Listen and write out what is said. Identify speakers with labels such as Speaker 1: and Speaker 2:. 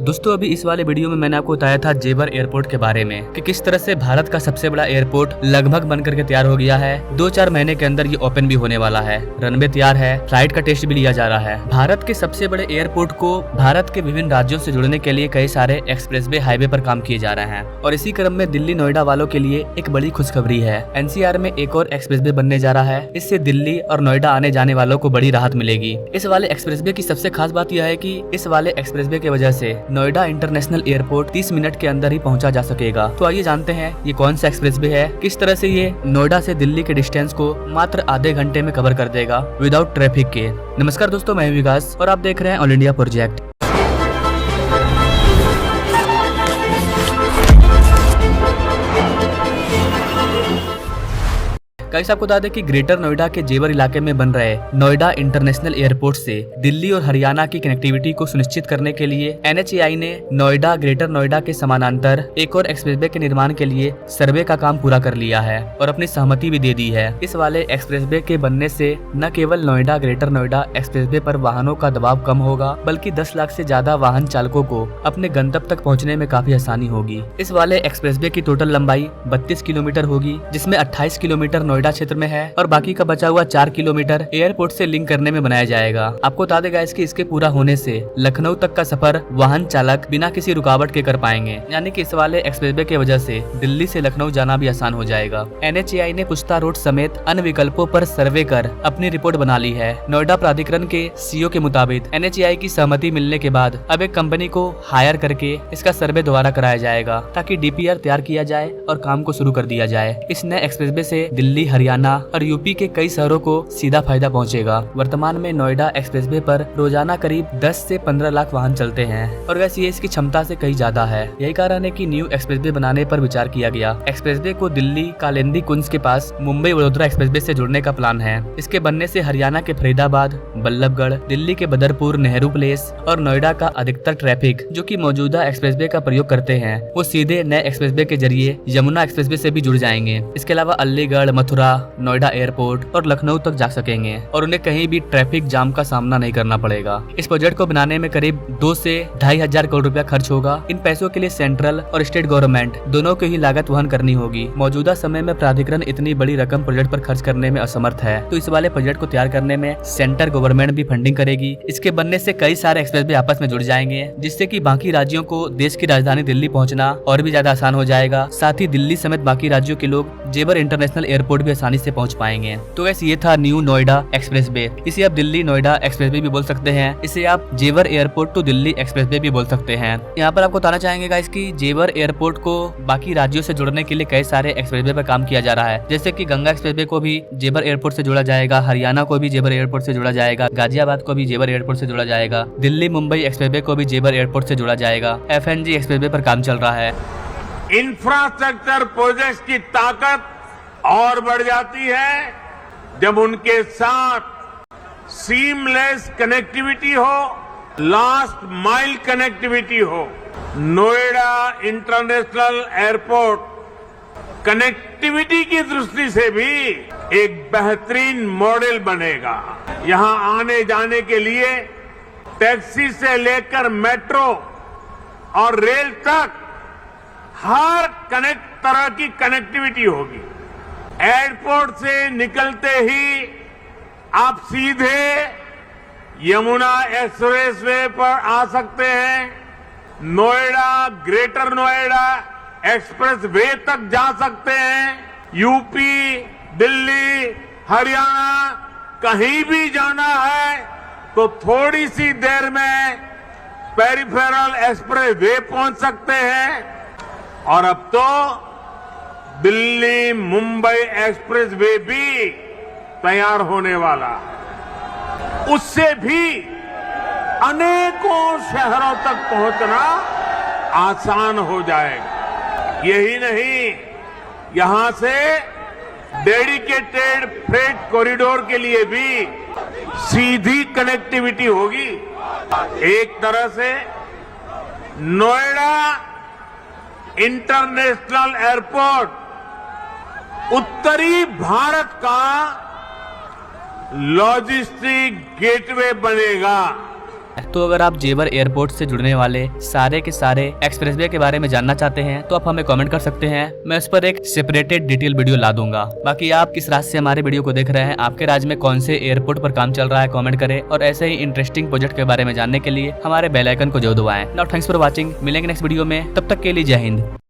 Speaker 1: दोस्तों अभी इस वाले वीडियो में मैंने आपको बताया था जेवर एयरपोर्ट के बारे में कि किस तरह से भारत का सबसे बड़ा एयरपोर्ट लगभग बनकर के तैयार हो गया है। 2-4 महीने के अंदर ये ओपन भी होने वाला है, रनवे तैयार है, फ्लाइट का टेस्ट भी लिया जा रहा है। भारत के सबसे बड़े एयरपोर्ट को भारत के विभिन्न राज्यों से जुड़ने के लिए कई सारे एक्सप्रेसवे हाईवे पर काम किए जा रहे हैं और इसी क्रम में दिल्ली नोएडा वालों के लिए एक बड़ी खुशखबरी है। एनसीआर में एक और एक्सप्रेसवे बनने जा रहा है। इससे दिल्ली और नोएडा आने जाने वालों को बड़ी राहत मिलेगी। इस वाले एक्सप्रेसवे की सबसे खास बात यह है कि इस वाले एक्सप्रेसवे की वजह से नोएडा इंटरनेशनल एयरपोर्ट 30 मिनट के अंदर ही पहुंचा जा सकेगा। तो आइए जानते हैं ये कौन सा एक्सप्रेसवे है, किस तरह से ये नोएडा से दिल्ली के डिस्टेंस को मात्र आधे घंटे में कवर कर देगा विदाउट ट्रैफिक के। नमस्कार दोस्तों, मैं विकास और आप देख रहे हैं ऑल इंडिया प्रोजेक्ट। गाइस आपको बता दें कि ग्रेटर नोएडा के जेवर इलाके में बन रहे नोएडा इंटरनेशनल एयरपोर्ट से दिल्ली और हरियाणा की कनेक्टिविटी को सुनिश्चित करने के लिए NHAI ने नोएडा ग्रेटर नोएडा के समानांतर एक और एक्सप्रेसवे के निर्माण के लिए सर्वे का काम पूरा कर लिया है और अपनी सहमति भी दे दी है। इस वाले एक्सप्रेसवे के बनने से न केवल नोएडा ग्रेटर नोएडा एक्सप्रेसवे पर वाहनों का दबाव कम होगा, बल्कि 10 लाख से ज्यादा वाहन चालकों को अपने गंतव्य तक पहुँचने में काफी आसानी होगी। इस वाले एक्सप्रेसवे की टोटल लंबाई 32 किलोमीटर होगी, जिसमें 28 किलोमीटर नोएडा क्षेत्र में है और बाकी का बचा हुआ 4 किलोमीटर एयरपोर्ट से लिंक करने में बनाया जाएगा। आपको बता देगा इसके पूरा होने से लखनऊ तक का सफर वाहन चालक बिना किसी रुकावट के कर पाएंगे, यानी कि इस वाले एक्सप्रेसवे की वजह से दिल्ली से लखनऊ जाना भी आसान हो जाएगा। NHAI ने पुश्ता रोड समेत अन्य विकल्पों पर सर्वे कर अपनी रिपोर्ट बना ली है। नोएडा प्राधिकरण के CEO के मुताबिक NHAI की सहमति मिलने के बाद अब एक कंपनी को हायर करके इसका सर्वे दोबारा कराया जाएगा ताकि DPR तैयार किया जाए और काम को शुरू कर दिया जाए। इस नए एक्सप्रेसवे से दिल्ली, हरियाणा और यूपी के कई शहरों को सीधा फायदा पहुंचेगा। वर्तमान में नोएडा एक्सप्रेसवे पर रोजाना करीब 10 से 15 लाख वाहन चलते हैं और वैसे ये इसकी क्षमता से कहीं ज्यादा है। यही कारण है कि न्यू एक्सप्रेसवे बनाने पर विचार किया गया। एक्सप्रेसवे को दिल्ली कालिंदी कुंज के पास मुंबई वडोदरा एक्सप्रेसवे से जोड़ने का प्लान है। इसके बनने से हरियाणा के फरीदाबाद, बल्लभगढ़, दिल्ली के बदरपुर, नेहरू प्लेस और नोएडा का अधिकतर ट्रैफिक जो कि मौजूदा एक्सप्रेसवे का प्रयोग करते हैं वो सीधे नए एक्सप्रेसवे के जरिए यमुना एक्सप्रेसवे से भी जुड़ जाएंगे। इसके अलावा अलीगढ़, मथुरा, नोएडा एयरपोर्ट और लखनऊ तक जा सकेंगे और उन्हें कहीं भी ट्रैफिक जाम का सामना नहीं करना पड़ेगा। इस प्रोजेक्ट को बनाने में करीब 2 से 2.5 हजार करोड़ रुपया खर्च होगा। इन पैसों के लिए सेंट्रल और स्टेट गवर्नमेंट दोनों को ही लागत वहन करनी होगी। मौजूदा समय में प्राधिकरण इतनी बड़ी रकम प्रोजेक्ट पर खर्च करने में असमर्थ है, तो इस वाले प्रोजेक्ट को तैयार करने में सेंटर गवर्नमेंट भी फंडिंग करेगी। इसके बनने से कई सारे एक्सप्रेसवे आपस में जुड़ जाएंगे, जिससे कि बाकी राज्यों को देश की राजधानी दिल्ली पहुंचना और भी ज्यादा आसान हो जाएगा। साथ ही दिल्ली समेत बाकी राज्यों के लोग जेवर इंटरनेशनल एयरपोर्ट भी आसानी से पहुंच पाएंगे। तो वैसे ये था न्यू नोएडा एक्सप्रेसवे। इसे आप दिल्ली नोएडा एक्सप्रेसवे भी बोल सकते हैं। इसे आप जेवर एयरपोर्ट टू दिल्ली एक्सप्रेसवे भी बोल सकते हैं। यहाँ पर आपको बताना चाहेंगे गाइस कि जेवर एयरपोर्ट को बाकी राज्यों से जोड़ने के लिए कई सारे एक्सप्रेसवे पर काम किया जा रहा है। जैसे कि गंगा एक्सप्रेसवे को भी जेवर एयरपोर्ट से जोड़ा जाएगा, हरियाणा को भी जेवर एयरपोर्ट से जोड़ा जाएगा, गाजियाबाद को भी जेवर एयरपोर्ट से जोड़ा जाएगा, दिल्ली मुंबई एक्सप्रेसवे को भी जेवर एयरपोर्ट से जोड़ा जाएगा। FNG एक्सप्रेसवे पर काम चल रहा है।
Speaker 2: इंफ्रास्ट्रक्चर प्रोजेक्ट्स की ताकत और बढ़ जाती है जब उनके साथ सीमलेस कनेक्टिविटी हो, लास्ट माइल कनेक्टिविटी हो। नोएडा इंटरनेशनल एयरपोर्ट कनेक्टिविटी की दृष्टि से भी एक बेहतरीन मॉडल बनेगा। यहां आने जाने के लिए टैक्सी से लेकर मेट्रो और रेल तक हर तरह की कनेक्टिविटी होगी। एयरपोर्ट से निकलते ही आप सीधे यमुना एक्सप्रेसवे पर आ सकते हैं। नोएडा ग्रेटर नोएडा एक्सप्रेसवे तक जा सकते हैं। यूपी, दिल्ली, हरियाणा कहीं भी जाना है तो थोड़ी सी देर में पेरिफेरल एक्सप्रेसवे पहुंच सकते हैं। और अब तो दिल्ली मुंबई एक्सप्रेसवे भी तैयार होने वाला है। उससे भी अनेकों शहरों तक पहुंचना आसान हो जाएगा। यही नहीं, यहां से डेडिकेटेड फ्रेट कॉरिडोर के लिए भी सीधी कनेक्टिविटी होगी। एक तरह से नोएडा इंटरनेशनल एयरपोर्ट उत्तरी भारत का लॉजिस्टिक गेटवे बनेगा।
Speaker 1: तो अगर आप जेवर एयरपोर्ट से जुड़ने वाले सारे के सारे एक्सप्रेसवे के बारे में जानना चाहते हैं तो आप हमें कमेंट कर सकते हैं, मैं उस पर एक सेपरेटेड डिटेल वीडियो ला दूंगा। बाकी आप किस राज्य से हमारे वीडियो को देख रहे हैं, आपके राज्य में कौन से एयरपोर्ट पर काम चल रहा है, कमेंट करें और ऐसे ही इंटरेस्टिंग प्रोजेक्ट के बारे में जानने के लिए हमारे बेल आइकन को जरूर दबाएं। नाउ थैंक्स फॉर वॉचिंग, मिलेंगे नेक्स्ट वीडियो में, तब तक के लिए जय हिंद।